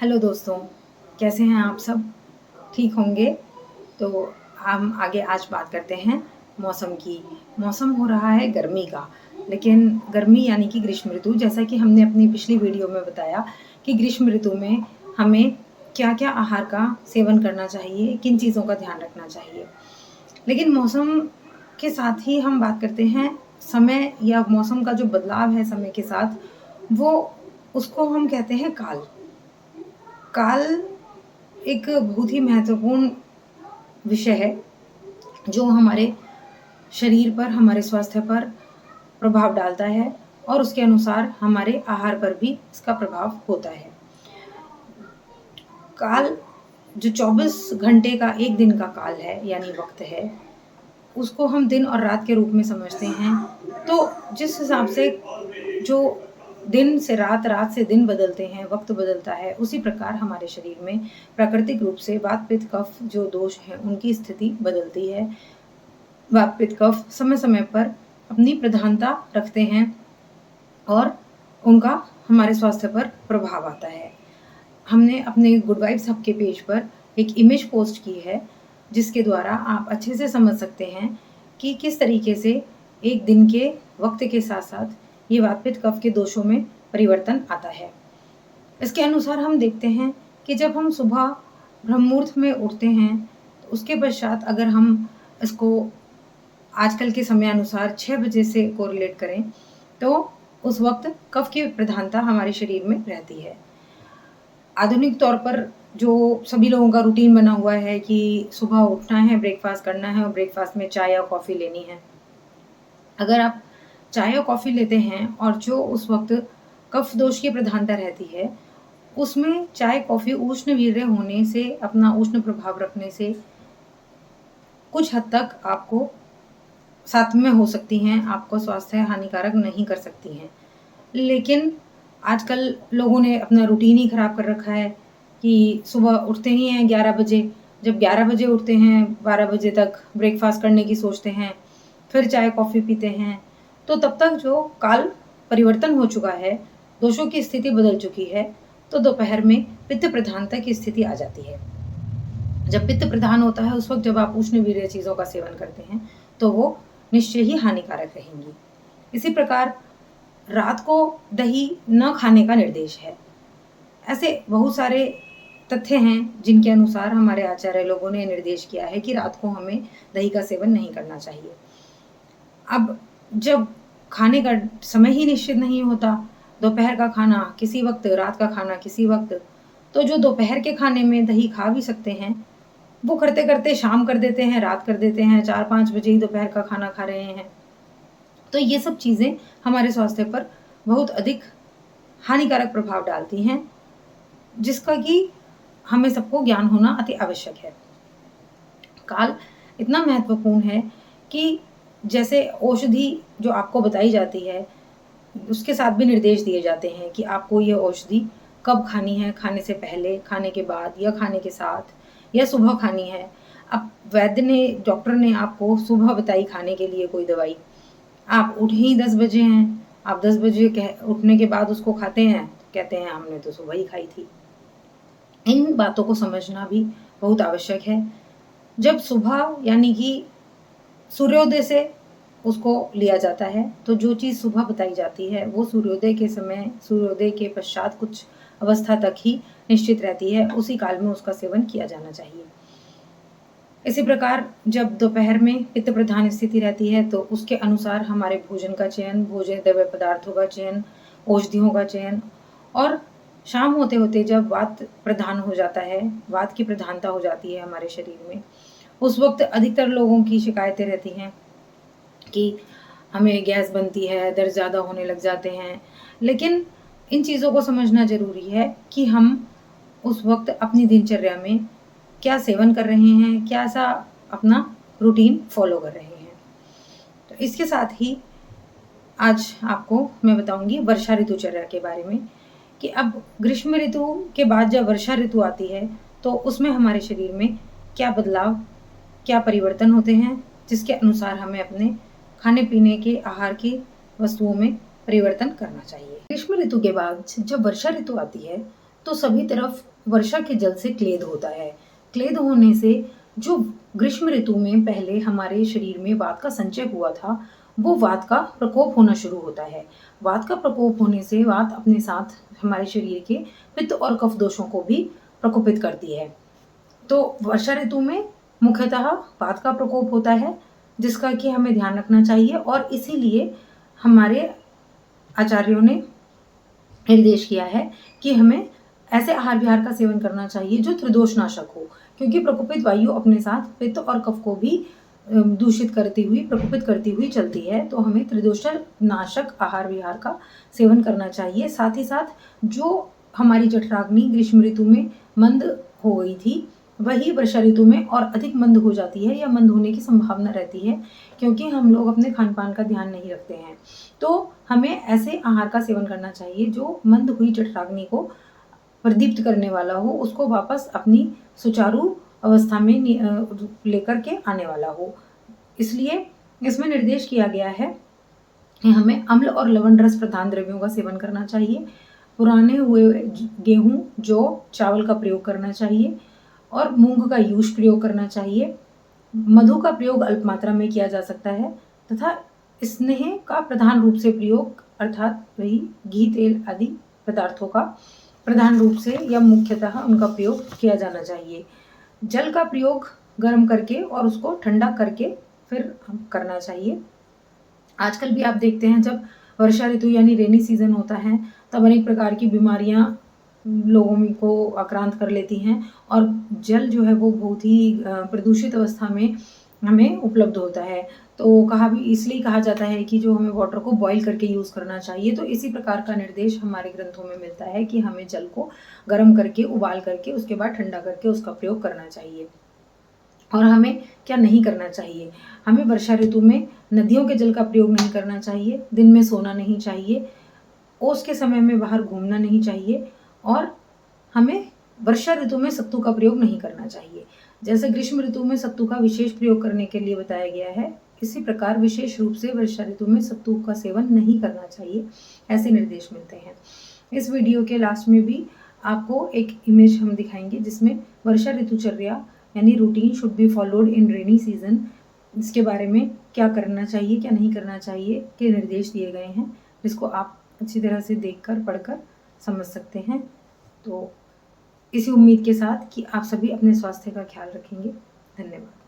Hello दोस्तों, कैसे हैं आप सब? ठीक होंगे? तो हम आगे आज बात करते हैं मौसम की। मौसम हो रहा है गर्मी का, लेकिन गर्मी यानी कि ग्रीष्म ऋतु, जैसा कि हमने अपनी पिछली वीडियो में बताया कि ग्रीष्म ऋतु में हमें क्या-क्या आहार का सेवन करना चाहिए, किन चीज़ों का ध्यान रखना चाहिए। लेकिन मौसम के साथ ही हम बात करते हैं समय या मौसम का जो बदलाव है समय के साथ, वो उसको हम कहते हैं काल। काल एक बहुत ही महत्वपूर्ण विषय है, जो हमारे शरीर पर, हमारे स्वास्थ्य पर प्रभाव डालता है और उसके अनुसार हमारे आहार पर भी इसका प्रभाव होता है। काल जो 24 घंटे का 1 दिन का काल है यानी वक़्त है, उसको हम दिन और रात के रूप में समझते हैं। तो जिस हिसाब से जो दिन से रात, रात से दिन बदलते हैं, वक़्त बदलता है, उसी प्रकार हमारे शरीर में प्राकृतिक रूप से वात, पित्त, कफ जो दोष हैं, उनकी स्थिति बदलती है। वात, पित्त, कफ समय-समय पर अपनी प्रधानता रखते हैं और उनका हमारे स्वास्थ्य पर प्रभाव आता है। हमने अपने गुड वाइब्स हब के पेज पर एक इमेज पोस्ट की है, जिसके द्वारा आप अच्छे से समझ सकते हैं कि किस तरीके से एक दिन के वक़्त के साथ-साथ ये वात, पित्त, कफ के दोषों में परिवर्तन आता है। इसके अनुसार हम देखते हैं कि जब हम सुबह ब्रह्म मुहूर्त में उठते हैं, तो उसके पश्चात अगर हम इसको आजकल के समय अनुसार 6 बजे से कोरिलेट करें, तो उस वक़्त कफ की प्रधानता हमारे शरीर में रहती है। आधुनिक तौर पर जो सभी लोगों का रूटीन बना हुआ है कि सुबह उठना है, ब्रेकफ़ास्ट करना है और ब्रेकफ़ास्ट में चाय या कॉफ़ी लेनी है। अगर आप चाय या कॉफ़ी लेते हैं और जो उस वक़्त कफ दोष की प्रधानता रहती है, उसमें चाय, कॉफ़ी उष्णवीर्य होने से, अपना उष्ण प्रभाव रखने से कुछ हद तक आपको साथ में हो सकती हैं, आपको स्वास्थ्य हानिकारक नहीं कर सकती हैं। लेकिन आजकल लोगों ने अपना रूटीन ही ख़राब कर रखा है कि सुबह उठते ही हैं 11 बजे, जब 11 बजे उठते हैं 12 बजे तक ब्रेकफ़ास्ट करने की सोचते हैं, फिर चाय कॉफ़ी पीते हैं, तो तब तक जो काल परिवर्तन हो चुका है, दोषों की स्थिति बदल चुकी है, तो दोपहर में पित्त प्रधानता की स्थिति आ जाती है। जब पित्त प्रधान होता है उस वक़्त जब आप उष्णवीर्य चीज़ों का सेवन करते हैं, तो वो निश्चय ही हानिकारक रहेंगी। इसी प्रकार रात को दही न खाने का निर्देश है। ऐसे बहुत सारे तथ्य हैं जिनके अनुसार हमारे आचार्य लोगों ने निर्देश किया है कि रात को हमें दही का सेवन नहीं करना चाहिए। अब जब खाने का समय ही निश्चित नहीं होता, दोपहर का खाना किसी वक़्त, रात का खाना किसी वक़्त, तो जो दोपहर के खाने में दही खा भी सकते हैं, वो करते-करते शाम कर देते हैं, रात कर देते हैं, 4-5 बजे ही दोपहर का खाना खा रहे हैं। तो ये सब चीज़ें हमारे स्वास्थ्य पर बहुत अधिक हानिकारक प्रभाव डालती हैं, जिसका कि हमें सबको ज्ञान होना अति आवश्यक है। काल इतना महत्वपूर्ण है कि जैसे औषधि जो आपको बताई जाती है, उसके साथ भी निर्देश दिए जाते हैं कि आपको ये औषधि कब खानी है, खाने से पहले, खाने के बाद या खाने के साथ या सुबह खानी है। अब डॉक्टर ने आपको सुबह बताई खाने के लिए कोई दवाई, आप उठे ही 10 बजे हैं, आप 10 बजे कह उठने के बाद उसको खाते हैं, कहते हैं हमने तो सुबह ही खाई थी। इन बातों को समझना भी बहुत आवश्यक है। जब सुबह यानी कि सूर्योदय से उसको लिया जाता है, तो जो चीज़ सुबह बताई जाती है, वो सूर्योदय के समय, सूर्योदय के पश्चात कुछ अवस्था तक ही निश्चित रहती है, उसी काल में उसका सेवन किया जाना चाहिए। इसी प्रकार जब दोपहर में पित्त प्रधान स्थिति रहती है, तो उसके अनुसार हमारे भोजन का चयन, भोज्य द्रव्य पदार्थों का चयन, औषधियों का चयन और शाम होते-होते जब वात प्रधान हो जाता है, वात की प्रधानता हो जाती है हमारे शरीर में, उस वक़्त अधिकतर लोगों की शिकायतें रहती हैं कि हमें गैस बनती है, दर्द ज़्यादा होने लग जाते हैं। लेकिन इन चीज़ों को समझना ज़रूरी है कि हम उस वक़्त अपनी दिनचर्या में क्या सेवन कर रहे हैं, क्या-सा अपना रूटीन फ़ॉलो कर रहे हैं। तो इसके साथ ही आज आपको मैं बताऊँगी वर्षा ऋतुचर्या के बारे में कि अब ग्रीष्म ऋतु के बाद जब वर्षा ऋतु आती है, तो उसमें हमारे शरीर में क्या बदलाव, क्या परिवर्तन होते हैं, जिसके अनुसार हमें अपने खाने-पीने के आहार की वस्तुओं में परिवर्तन करना चाहिए। ग्रीष्म ऋतु के बाद जब वर्षा ऋतु आती है, तो सभी तरफ वर्षा के जल से क्लेद होता है। क्लेद होने से जो ग्रीष्म ऋतु में पहले हमारे शरीर में वात का संचय हुआ था, वो वात का प्रकोप होना शुरू होता है। वात का प्रकोप होने से वात अपने साथ हमारे शरीर के पित्त और कफ दोषों को भी प्रकोपित करती है। तो वर्षा ऋतु में मुख्यतः वात का प्रकोप होता है, जिसका कि हमें ध्यान रखना चाहिए, और इसीलिए हमारे आचार्यों ने निर्देश किया है कि हमें ऐसे आहार विहार का सेवन करना चाहिए जो त्रिदोषनाशक हो, क्योंकि प्रकोपित वायु अपने साथ पित्त और कफ को भी दूषित करती हुई, प्रकोपित करती हुई चलती है। तो हमें त्रिदोषनाशक आहार विहार का सेवन करना चाहिए। साथ ही साथ जो हमारी जठराग्नि ग्रीष्म ऋतु में मंद हो गई थी, वही वर्षा ऋतु में और अधिक मंद हो जाती है या मंद होने की संभावना रहती है, क्योंकि हम लोग अपने खान पान का ध्यान नहीं रखते हैं। तो हमें ऐसे आहार का सेवन करना चाहिए जो मंद हुई जठराग्नि को प्रदीप्त करने वाला हो, उसको वापस अपनी सुचारू अवस्था में लेकर के आने वाला हो। इसलिए इसमें निर्देश किया गया है कि हमें अम्ल और लवण रस प्रधान द्रव्यों का सेवन करना चाहिए। पुराने हुए गेहूं, जौ, चावल का प्रयोग करना चाहिए और मूंग का यूज प्रयोग करना चाहिए। मधु का प्रयोग अल्प मात्रा में किया जा सकता है तथा स्नेह का प्रधान रूप से प्रयोग, अर्थात वही घी, तेल आदि पदार्थों का प्रधान रूप से या मुख्यतः उनका प्रयोग किया जाना चाहिए। जल का प्रयोग गर्म करके और उसको ठंडा करके फिर हम करना चाहिए। आजकल भी आप देखते हैं जब वर्षा ऋतु यानी रेनी सीजन होता है, तब अनेक प्रकार की बीमारियां लोगों को आक्रांत कर लेती हैं और जल जो है वो बहुत ही प्रदूषित अवस्था में हमें उपलब्ध होता है। तो इसलिए कहा जाता है कि जो हमें वाटर को बॉईल करके यूज़ करना चाहिए। तो इसी प्रकार का निर्देश हमारे ग्रंथों में मिलता है कि हमें जल को गर्म करके, उबाल करके, उसके बाद ठंडा करके उसका प्रयोग करना चाहिए। और हमें क्या नहीं करना चाहिए? हमें वर्षा ऋतु में नदियों के जल का प्रयोग नहीं करना चाहिए, दिन में सोना नहीं चाहिए, ओस के समय में बाहर घूमना नहीं चाहिए और हमें वर्षा ऋतु में सत्तू का प्रयोग नहीं करना चाहिए। जैसे ग्रीष्म ऋतु में सत्तू का विशेष प्रयोग करने के लिए बताया गया है, इसी प्रकार विशेष रूप से वर्षा ऋतु में सत्तू का सेवन नहीं करना चाहिए, ऐसे निर्देश मिलते हैं। इस वीडियो के लास्ट में भी आपको एक इमेज हम दिखाएंगे जिसमें वर्षा ऋतुचर्या यानी routine should be followed in rainy season, इसके बारे में क्या करना चाहिए, क्या नहीं करना चाहिए के निर्देश दिए गए हैं, जिसको आप अच्छी तरह से देखकर, पढ़कर समझ सकते हैं। तो इसी उम्मीद के साथ कि आप सभी अपने स्वास्थ्य का ख्याल रखेंगे। धन्यवाद।